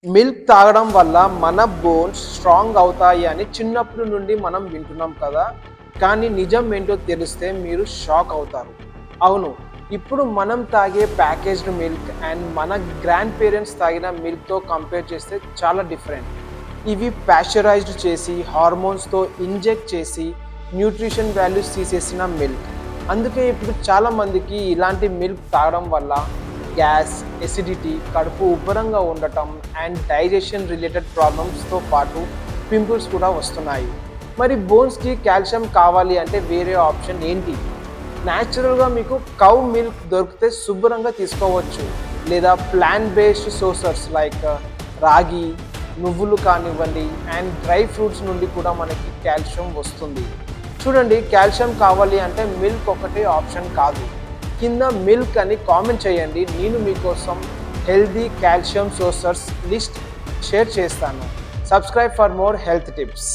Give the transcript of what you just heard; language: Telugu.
మిల్క్ తాగడం వల్ల మన బోన్స్ స్ట్రాంగ్ అవుతాయి అని చిన్నప్పటి నుండి మనం వింటున్నాం కదా. కానీ నిజం ఏంటో తెలిస్తే మీరు షాక్ అవుతారు. అవును, ఇప్పుడు మనం తాగే ప్యాకేజ్డ్ మిల్క్ అండ్ మన గ్రాండ్ పేరెంట్స్ తాగిన మిల్క్తో కంపేర్ చేస్తే చాలా డిఫరెంట్. ఇవి ప్యాస్చరైజ్డ్ చేసి హార్మోన్స్తో ఇంజెక్ట్ చేసి న్యూట్రిషన్ వాల్యూస్ తీసేసిన మిల్క్. అందుకే ఇప్పుడు చాలామందికి ఇలాంటి మిల్క్ తాగడం వల్ల గ్యాస్, ఎసిడిటీ, కడుపు ఉబ్బరంగా ఉండటం అండ్ డైజెషన్ రిలేటెడ్ ప్రాబ్లమ్స్తో పాటు పింపుల్స్ కూడా వస్తున్నాయి. మరి బోన్స్కి కాల్షియం కావాలి అంటే వేరే ఆప్షన్ ఏంటి? న్యాచురల్గా మీకు కౌ మిల్క్ దొరికితే శుభ్రంగా తీసుకోవచ్చు, లేదా ప్లాంట్ బేస్డ్ సోర్సెస్ లైక్ రాగి, నువ్వులు కానివ్వండి అండ్ డ్రై ఫ్రూట్స్ నుండి కూడా మనకి కాల్షియం వస్తుంది. చూడండి, కాల్షియం కావాలి అంటే మిల్క్ ఒకటే ఆప్షన్ కాదు. కింద మిల్క్ అని కామెంట్ చేయండి, నేను మీకోసం healthy calcium sources list share చేస్తాను. Subscribe for more health tips.